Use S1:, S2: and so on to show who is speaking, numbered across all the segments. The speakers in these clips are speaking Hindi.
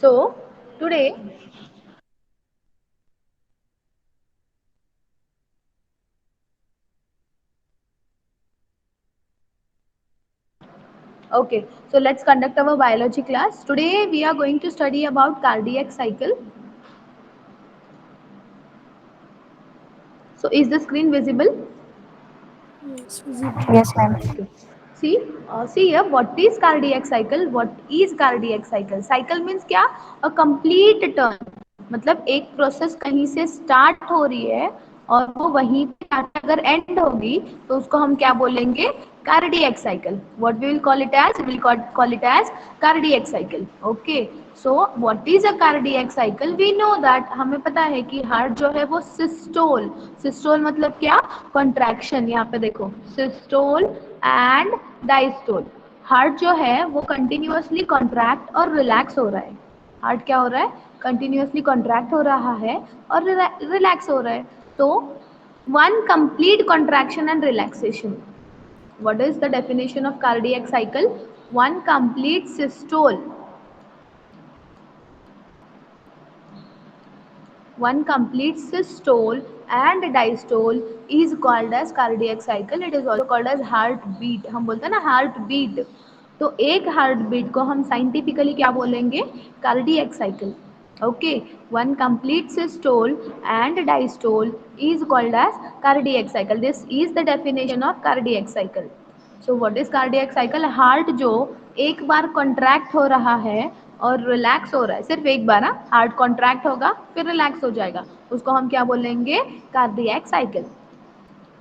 S1: So today, okay, so let's conduct our biology class. Today we are going to study about cardiac cycle. So is the screen visible?
S2: Yes, visible.
S3: Yes, ma'am.
S1: Okay. See here. What is cardiac cycle? What is cardiac cycle? Cycle means क्या? A complete turn. मतलब एक प्रोसेस कहीं से स्टार्ट हो रही है और वो वहीं पे जाके अगर एंड होगी तो उसको हम क्या बोलेंगे? Cardiac cycle. What we will call it as? We will call it as cardiac cycle. Okay. So what is a cardiac cycle? We know that, हमें पता है कि हार्ट जो है वो सिस्टोल, सिस्टोल मतलब क्या? कॉन्ट्रैक्शन. यहाँ पे देखो, सिस्टोल एंड डायस्टोल. हार्ट जो है वो कंटिन्यूअसली कॉन्ट्रैक्ट और रिलैक्स हो रहा है. हार्ट क्या हो रहा है? कंटिन्यूअसली कॉन्ट्रैक्ट हो रहा है और रिलैक्स हो रहा है. तो one complete contraction and relaxation. What is the definition of cardiac cycle? One complete systole. One complete systole and diastole is called as cardiac cycle. It is also called as heartbeat. हम बोलते हैं ना heartbeat. तो एक heartbeat को हम scientifically क्या बोलेंगे? Cardiac cycle. Okay. One complete systole and diastole is called as cardiac cycle. This is the definition of cardiac cycle. So what is cardiac cycle? Heart जो एक बार कॉन्ट्रैक्ट हो रहा है और रिलैक्स हो रहा है, सिर्फ एक बार. हार्ट कॉन्ट्रैक्ट होगा फिर रिलैक्स हो जाएगा, उसको हम क्या बोलेंगे? Cardiac cycle.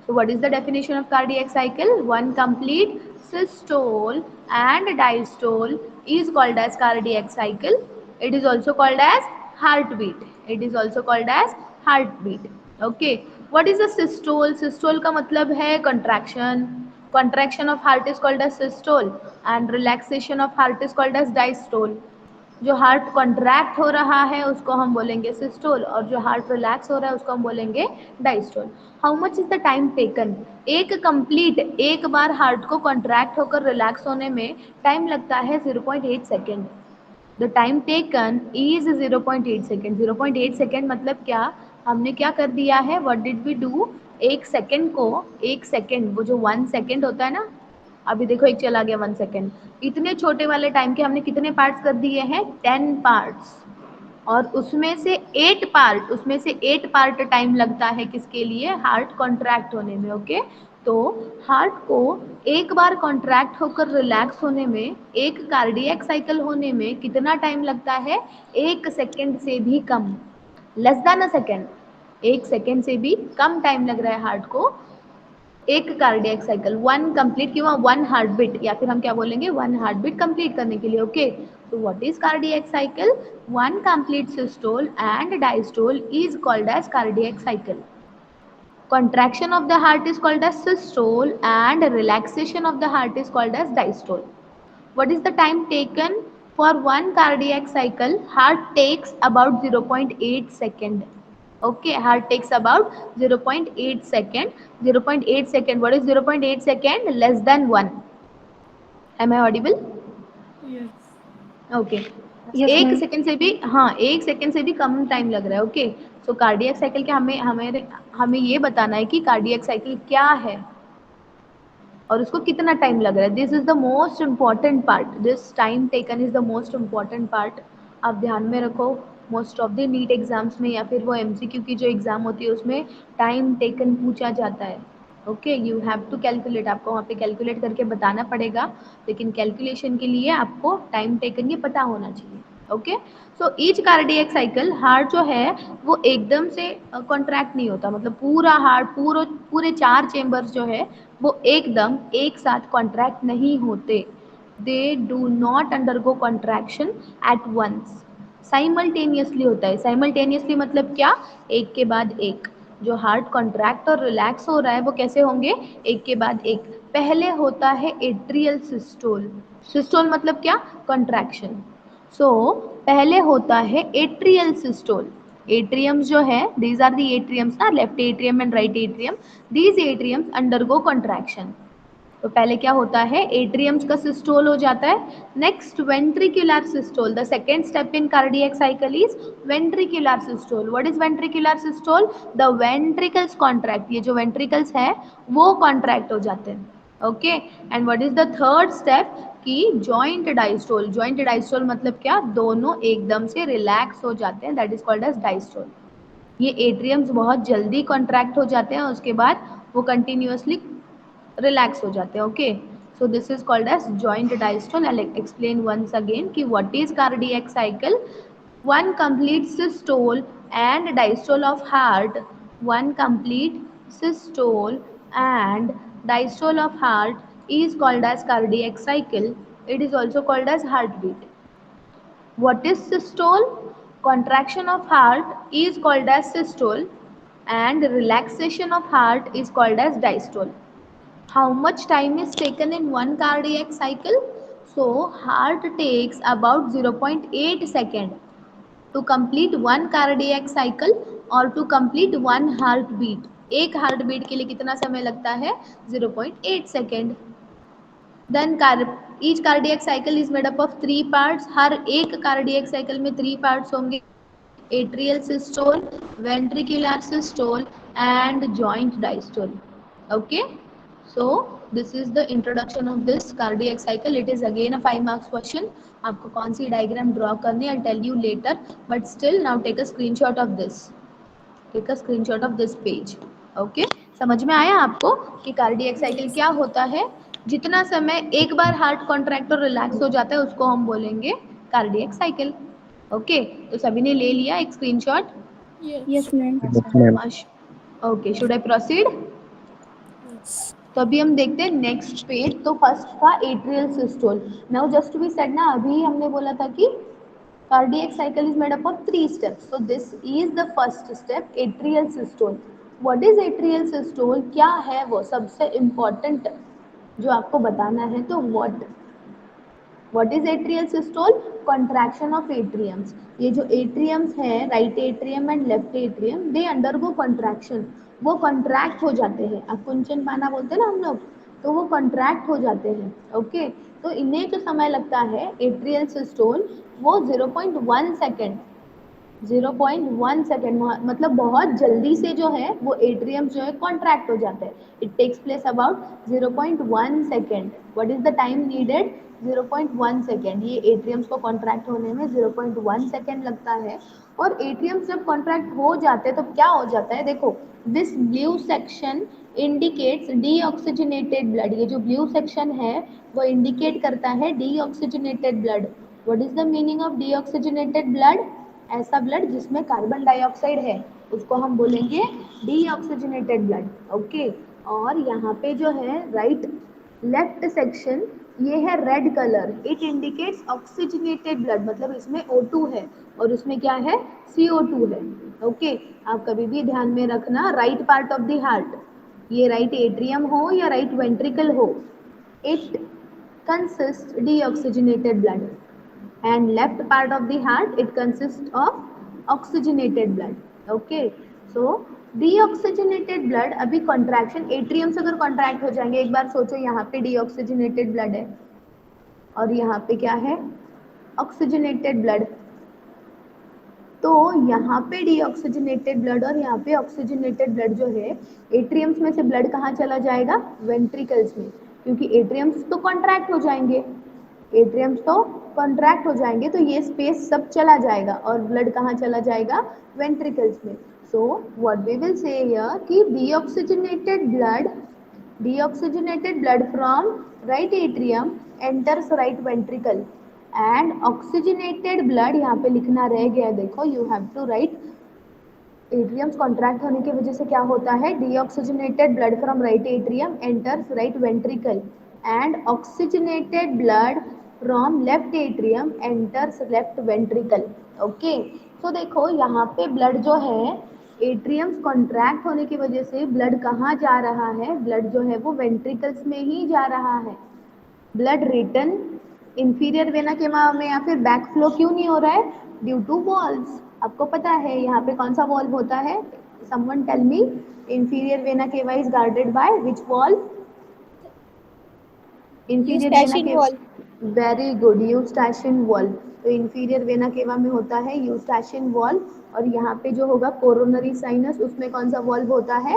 S1: So what is the definition of cardiac cycle? One complete systole and diastole is called as cardiac cycle. It is also called as heartbeat. It is also called as heartbeat. Okay. What is a systole? Systole का मतलब है contraction. Contraction of heart is called as systole and relaxation of heart is called as diastole. जो हार्ट कॉन्ट्रैक्ट हो रहा है उसको हम बोलेंगे सिस्टोल और जो हार्ट रिलैक्स हो रहा है उसको हम बोलेंगे diastole. How much is the time taken? एक कंप्लीट, एक बार हार्ट को कॉन्ट्रैक्ट होकर रिलैक्स होने में टाइम लगता है 0.8 second. The time taken is 0.8 second. 0.8 second मतलब क्या? हमने क्या कर दिया है? What did we do? एक सेकेंड को, एक सेकेंड, वो जो 1 सेकेंड होता है ना, अभी देखो एक चला गया 1 सेकेंड. इतने छोटे वाले टाइम के हमने कितने पार्ट्स कर दिए हैं? 10 पार्ट्स. और उसमें से 8 पार्ट टाइम लगता है किसके लिए? हार्ट कॉन्ट्रैक्ट होने में. ओके. तो हार्ट को एक बार कॉन्ट्रैक्ट होकर रिलैक्स होने में, एक कार्डियक साइकिल होने में कितना टाइम लगता है? 1 सेकेंड से भी कम. Less than a second. 1 second से भी कम टाइम लग रहा है हार्ट को एक कार्डियक साइकिल वन कंप्लीट किंवा वन हार्ट बीट, या फिर हम क्या बोलेंगे? वन हार्ट बीट कंप्लीट करने के लिए. ओके. तो what is cardiac cycle? One complete systole and diastole is called as cardiac cycle. Contraction of the heart is called as systole and relaxation of the heart is called as diastole. What is the time taken for one cardiac cycle? Heart takes about 0.8 second. Okay, heart takes about 0.8 second. 0.8 second. What is 0.8 second? Less than 1. Am I audible?
S2: Yes.
S1: Okay.
S3: Yes,
S1: एक
S3: ma'am.
S1: सेकंड से भी, हाँ, एक सेकंड से भी कम टाइम लग रहा है. ओके. सो कार्डियक साइकिल क्या, हमें हमें हमें ये बताना है कि कार्डियक साइकिल क्या है और उसको कितना टाइम लग रहा है. This is the most important part. This time taken is the most important part. आप ध्यान में रखो. Most of the NEET exams में या फिर वो एमसीक्यू की जो एग्जाम होती है उसमें टाइम टेकन पूछा जाता है. Okay. You have to calculate. आपको वहाँ पे कैलकुलेट करके बताना पड़ेगा, लेकिन कैलकुलेशन के लिए आपको टाइम टेकन ये पता होना चाहिए. Okay. So each cardiac cycle, heart जो है वो एकदम से कॉन्ट्रैक्ट नहीं होता. मतलब पूरा हार्ट, पूरे पूरे 4 चेम्बर्स जो है वो एकदम एक साथ कॉन्ट्रैक्ट नहीं होते. They do not undergo contraction at once. Simultaneously होता है. साइमल्टेनियसली मतलब क्या? एक के बाद एक. जो हार्ट कॉन्ट्रैक्ट और रिलैक्स हो रहा है वो कैसे होंगे? एक के बाद एक. पहले होता है एट्रियल सिस्टोल. सिस्टोल मतलब क्या? कॉन्ट्रैक्शन. सो पहले होता है एट्रियल सिस्टोल. एट्रियम्स जो है, दीज आर दी एट्रियम्स ना, left atrium and right atrium. These atriums undergo contraction. तो पहले क्या होता है, एट्रियम्स का सिस्टोल हो जाता है. Next ventricular systole. The second step in cardiac cycle is ventricular systole. What is ventricular systole? The ventricles contract. ये जो वेंट्रिकल्स है वो कॉन्ट्रैक्ट हो जाते हैं. Okay. And what is the third step? कि जॉइंट डायस्टोल. जॉइंट डायस्टोल मतलब क्या? दोनों एकदम से रिलैक्स हो जाते हैं. That is called as diastole. ये एट्रियम्स बहुत जल्दी कॉन्ट्रैक्ट हो जाते हैं, उसके बाद वो कंटिन्यूअसली रिलैक्स हो जाते हैं. Okay. So this is called as joint diastole. I explain once again कि what is cardiac cycle. One complete systole and diastole of heart. One complete systole and diastole of heart is called as cardiac cycle. It is also called as heartbeat. What is systole? Contraction of heart is called as systole and relaxation of heart is called as diastole. How much time is taken in one cardiac cycle? So heart takes about 0.8 second to complete one cardiac cycle और to complete one heartbeat. एक heartbeat के लिए कितना समय लगता है? 0.8 second. Then each cardiac cycle is made up of 3 parts. हर एक cardiac cycle में 3 parts होंगे. Atrial systole, ventricular systole and joint diastole. Okay. So this is the introduction of this cardiac cycle. It is again a 5 marks question. आपको कौन सी डायग्राम ड्रॉ करनी है I'll tell you later, but still now take a screenshot of this. Take a screenshot of this page. Okay. समझ में आया आपको कि कार्डियक साइकिल
S2: Yes.
S1: क्या होता है? जितना समय एक बार हार्ट कॉन्ट्रैक्ट और रिलैक्स हो जाता है उसको हम बोलेंगे कार्डियक साइकिल. ओके. तो सभी ने ले लिया एक screenshot?
S2: Yes.
S3: Yes, ma'am.
S1: Okay. Should I proceed?
S2: Yes.
S1: तो अभी हम देखते हैं नेक्स्ट पेज. तो फर्स्ट था atrial systole. Now just to be said ना, अभी हमने बोला था कि cardiac cycle is made up of 3 steps. So this is the first step, atrial systole. What is atrial systole? क्या है वो? सबसे important जो आपको बताना है. तो what is atrial systole? Contraction of atriums. ये जो atriums है, right atrium and left atrium, they undergo contraction. वो contract हो जाते हैं. आकुंचन पाना बोलते हैं ना हम लोग, तो वो contract हो जाते हैं. ओके. तो इन्हें जो समय लगता है एट्रियल सिस्टोल, वो 0.1 सेकेंड. 0.1 सेकेंड मतलब बहुत जल्दी से जो है वो एट्रियम जो है कॉन्ट्रैक्ट हो जाते हैं. It takes place about 0.1 second. What is the time needed? 0.1 second. ये एट्रियम्स को कॉन्ट्रैक्ट होने में 0.1 सेकेंड लगता है. और एट्रियम्स जब कॉन्ट्रैक्ट हो जाते हैं तो क्या हो जाता है? देखो, this blue section indicates deoxygenated blood. ये जो ब्लू सेक्शन है वो इंडिकेट करता है deoxygenated blood. What is the meaning of deoxygenated blood? ऐसा ब्लड जिसमें कार्बन डाइऑक्साइड है उसको हम बोलेंगे डीऑक्सीजनेटेड ब्लड. ओके. और यहाँ पे जो है राइट लेफ्ट सेक्शन, ये है red colour. It indicates oxygenated blood. मतलब इसमें O2 है और उसमें क्या है? CO2 है. ओके. आप कभी भी ध्यान में रखना, right part of the heart, ये राइट एट्रियम हो या राइट वेंट्रिकल हो, it consist deoxygenated blood. And left part of the heart, it consists of oxygenated blood. Okay. So deoxygenated blood, अभी contraction एट्रियम से अगर कॉन्ट्रैक्ट हो जाएंगे, एक बार सोचो यहाँ पे deoxygenated blood है और यहाँ पे क्या है? Oxygenated blood. तो यहाँ पे डीऑक्सीजनेटेड ब्लड और यहाँ पे ऑक्सीजनेटेड ब्लड जो है, एट्रियम्स में से ब्लड कहाँ चला जाएगा? वेंट्रिकल्स में. क्योंकि एट्रियम्स तो कॉन्ट्रैक्ट हो जाएंगे, एट्रियम्स तो कॉन्ट्रैक्ट हो जाएंगे तो ये स्पेस सब चला जाएगा और ब्लड कहाँ चला जाएगा? वेंट्रिकल्स में. So what we will say here कि deoxygenated blood from right atrium enters right ventricle and oxygenated blood, यहाँ पे लिखना रह गया, देखो, you have to write. Atriums contract होने की वजह से क्या होता है? Deoxygenated blood from right atrium enters right ventricle and oxygenated blood from left atrium enters left ventricle. Okay. तो देखो यहाँ पे ब्लड जो है, एट्रियम्स कॉन्ट्रैक्ट होने की वजह से ब्लड कहाँ जा रहा है? ब्लड जो है वो वेंट्रिकल्स में ही जा रहा है. Blood return inferior vena cava में या फिर बैक फ्लो क्यों नहीं हो रहा है? Due to valves. आपको पता है यहाँ पे कौन सा वॉल्व होता है? Someone tell me. Inferior vena cava is guarded by which valve? Inferior vena
S2: Eustachian
S1: के
S2: wall.
S1: Very good, Eustachian valve. तो इंफीरियर वेना केवा में होता है यूस्टाशियन वॉल। और यहाँ पे जो होगा कोरोनरी साइनस, उसमें कौन सा वॉल्व होता है?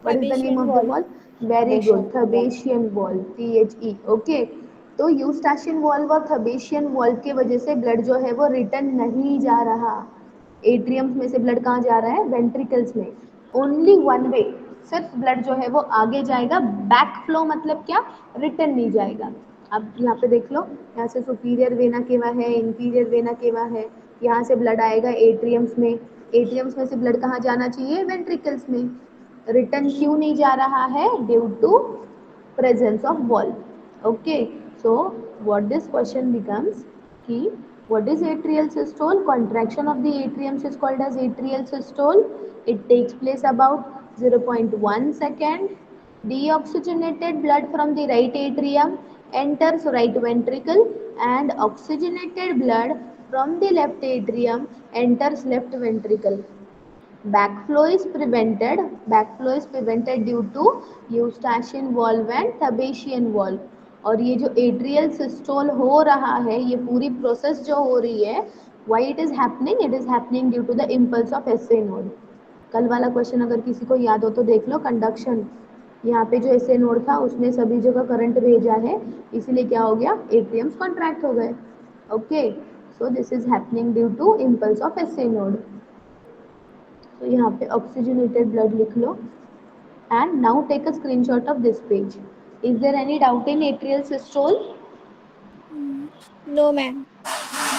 S1: What is the name
S2: Fabacean
S1: of the
S2: wall.
S1: Valve? Very good,
S3: Thebesian wall.
S1: Thebesian valve, THE। Okay, तो यूस्टाशियन वॉल्व और थबेशियन वॉल्व की वजह से ब्लड जो है वो रिटर्न नहीं जा रहा। एट्रियम्स में से ब्लड कहाँ जा रहा है? वेंट्रिकल्स में। ओनली वन वे, सिर्फ ब्लड जो है वो आगे जाएगा, बैक फ्लो मतलब क्या? रिटर्न नहीं जाएगा। अब यहाँ पे देख लो, यहाँ से सुपीरियर वेना केवा है, इंफीरियर वेना केवा है। यहाँ से ब्लड आएगा एट्रियम्स में, एट्रियम्स में से ब्लड कहाँ जाना चाहिए? वेंट्रिकल्स में। रिटर्न क्यों नहीं जा रहा है? Due to presence of wall. Okay, so what this question becomes ki what is atrial systole? Contraction of the atriums is called as atrial systole. It takes place about 0.1 second. Deoxygenated blood from the right atrium enters right ventricle, and oxygenated blood from the left atrium enters left ventricle. Backflow is prevented due to Eustachian valve and Thebesian valve. और ये जो एट्रियल सिस्टोल हो रहा है, ये पूरी प्रोसेस जो हो रही है, why it is happening? It is happening due to the impulse of SA node. कल वाला क्वेश्चन अगर किसी को याद हो तो देख लो, कंडक्शन, यहाँ पे जो एसए नोड था उसने सभी जगह करंट भेजा है, इसीलिए क्या हो गया? एट्रियम्स कॉन्ट्रैक्ट हो गए। Okay, so this is happening due to impulse of SA node. तो यहाँ पे ऑक्सीजनेटेड ब्लड लिख लो, and now take a screenshot of this page. Is there any doubt in atrial systole?
S2: Mm. No, ma'am.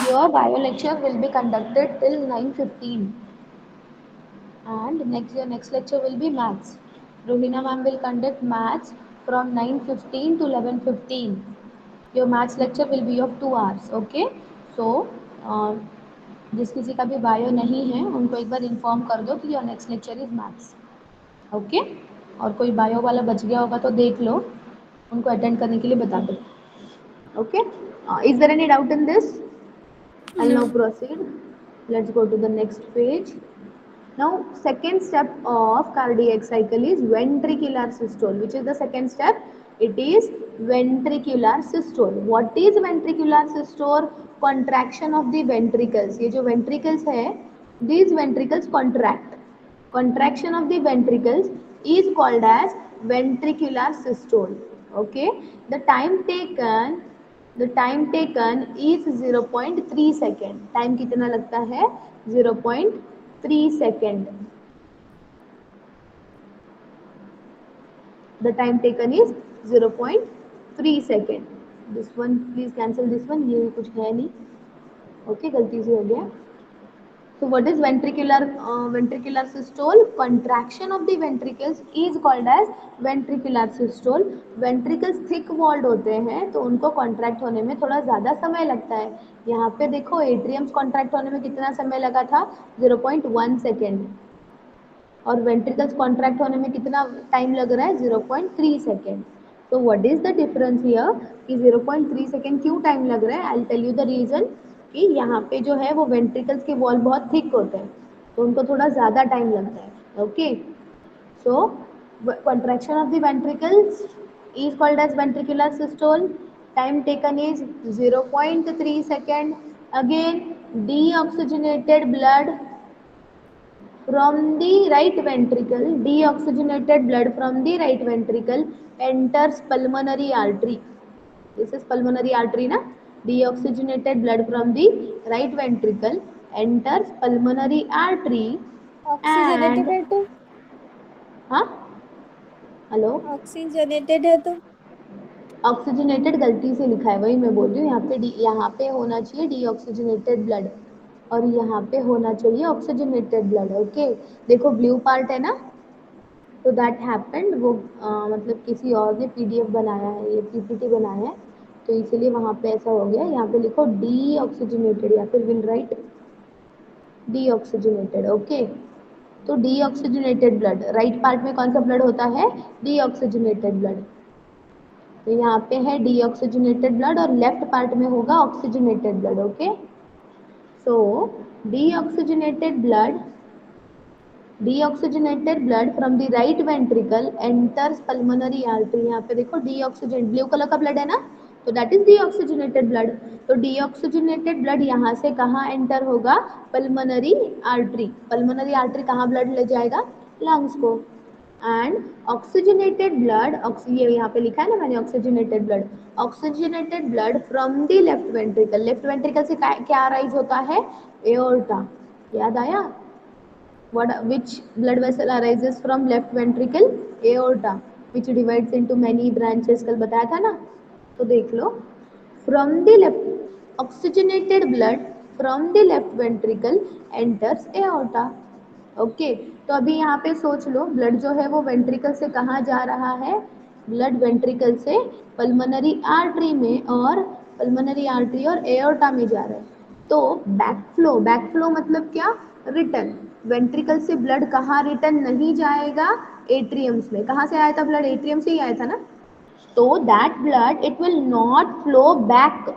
S1: Your bio lecture will be conducted till 9:15, and next lecture will be maths. Rohina ma'am will conduct maths from 9:15 to 11:15. Your maths lecture will be of 2 hours. Okay, so जिस किसी का भी बायो नहीं है उनको एक बार इन्फॉर्म कर दो कि your next lecture is maths. Okay, और कोई बायो वाला बच गया होगा तो देख लो, उनको अटेंड करने के लिए बता दो। Okay, is there any doubt in this? I'll now
S2: No.
S1: proceed. Let's go to the next page. Now, second step of cardiac cycle is ventricular systole. Which is the second step? It is ventricular systole. What is ventricular systole? Contraction of the ventricles. ये जो ventricles है, these ventricles contract. Contraction of the ventricles is called as ventricular systole. Okay, the time taken the time taken is 0.3 second. Time कितना लगता है? 0.3 second. The time taken is 0.3 second. This one please cancel this one, ये कुछ है नहीं। ओके, गलती से हो गया। So what is ventricular systole? Contraction of the ventricles is called as ventricular systole. Ventricles thick walled होते हैं तो उनको contract होने में थोड़ा ज़्यादा समय लगता है। यहाँ पे देखो एट्रियम्स contract होने में कितना समय लगा था? 0.1 सेकेंड। और वेंट्रिकल्स कॉन्ट्रैक्ट होने में कितना टाइम लग रहा है? 0.3 सेकेंड। तो what is the difference here कि 0.3 सेकेंड क्यों टाइम लग रहा है? I tell you the reason कि यहाँ पे जो है वो वेंट्रिकल्स के वॉल बहुत थिक होते हैं तो उनको थोड़ा ज़्यादा टाइम लगता है। Okay, so contraction of the ventricles is called as ventricular systole. Time taken is 0.3 second. Again, deoxygenated blood from the right ventricle, deoxygenated blood from the right ventricle enters pulmonary artery. This is pulmonary artery na? Deoxygenated blood from the right ventricle enters pulmonary artery,
S2: Oxygenated
S1: and
S2: है तो
S1: हाँ, हेलो,
S2: oxygenated है तो
S1: ऑक्सीजनेटेड गलती से लिखा है, वही मैं बोल रही हूँ। यहाँ पे होना चाहिए डीऑक्सीजनेटेड ब्लड, और यहाँ पे होना चाहिए ऑक्सीजनेटेड ब्लड। ओके, देखो ब्लू पार्ट है ना, तो दैट हैपेंड, वो मतलब किसी और ने पीडीएफ बनाया है, ये पीपीटी बनाया है, तो इसीलिए वहाँ पे ऐसा हो गया। यहाँ पे लिखो डीऑक्सीजनेटेड, या फिर विल राइट डीऑक्सीजनेटेड। ओके, तो डीऑक्सीजनेटेड ब्लड, राइट पार्ट में कौन सा ब्लड होता है? Deoxygenated blood. तो यहाँ पे है डीऑक्सीजनेटेड ब्लड और लेफ्ट पार्ट में होगा oxygenated blood. Okay, so deoxygenated blood deoxygenated blood from the right ventricle enters pulmonary artery. यहाँ पे देखो डीऑक्सीजन ब्लू कलर का ब्लड है ना, तो दैट इज डीऑक्सीजनेटेड ब्लड। तो डीऑक्सीजनेटेड ब्लड यहाँ से कहाँ एंटर होगा, पल्मोनरी आर्टरी। पल्मोनरी आर्टरी कहाँ ब्लड ले जाएगा, लंग्स को। एंड ऑक्सीजनेटेड ब्लड, ये यहाँ पे लिखा है ना मैंने oxygenated blood, oxygenated blood from the left ventricle, left ventricle से क्या राइज होता है, एओर्टा। याद आया, which blood vessel arises from left ventricle, aorta, which divides into many branches, कल बताया था ना। तो देख लो, from the left oxygenated blood from the left ventricle enters aorta। Okay, तो अभी यहाँ पे सोच लो, ब्लड जो है वो वेंट्रिकल से कहाँ जा रहा है, ब्लड वेंट्रिकल से पल्मोनरी आर्टरी में, और पल्मोनरी आर्टरी और एओर्टा में जा रहा है। तो बैकफ्लो, बैकफ्लो मतलब क्या, रिटर्न। वेंट्रिकल से ब्लड कहाँ रिटर्न नहीं जाएगा, एट्रियम्स में। कहाँ से आया था ब्लड, एट्रियम से ही आया था ना। तो that blood it will not flow back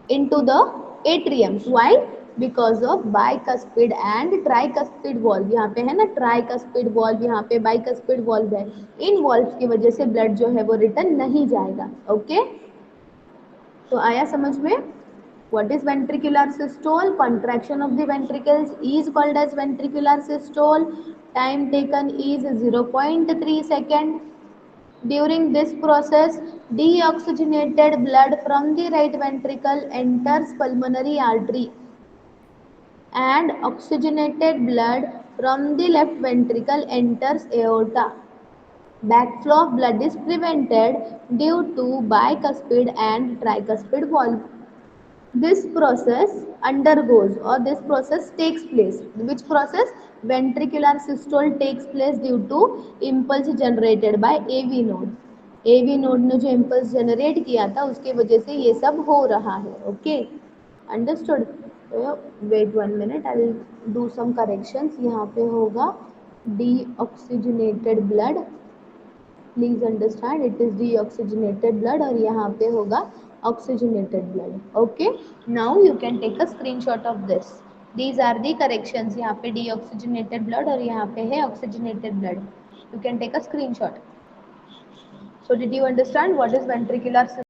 S1: into the atriums. Why? Because of bicuspid and tricuspid valve। यहाँ पे है ना tricuspid valve, यहाँ पे bicuspid valve है। इन valves की वजह से ब्लड जो है वो रिटर्न नहीं जाएगा। ओके, तो आया समझ में। What is ventricular systole? Contraction of the ventricles is called as ventricular systole. Time taken is 0.3 second. During this process, deoxygenated blood from the right ventricle enters pulmonary artery and oxygenated blood from the left ventricle enters aorta. Backflow of blood is prevented due to bicuspid and tricuspid valve. This process undergoes, or this process takes place. Which process? Ventricular systole takes place due to impulse generated by AV node। AV node ने जो impulse generate किया था उसके वजह से ये सब हो रहा है। Okay, understood. Wait 1 minute, I will do some corrections. यहाँ पे होगा deoxygenated blood, please understand it is deoxygenated blood, और यहाँ पे होगा oxygenated blood। Okay, now you can take a screenshot of this. These are the corrections, यहाँ पे deoxygenated blood और यहाँ पे है oxygenated blood। You can take a screenshot. So did you understand what is ventricular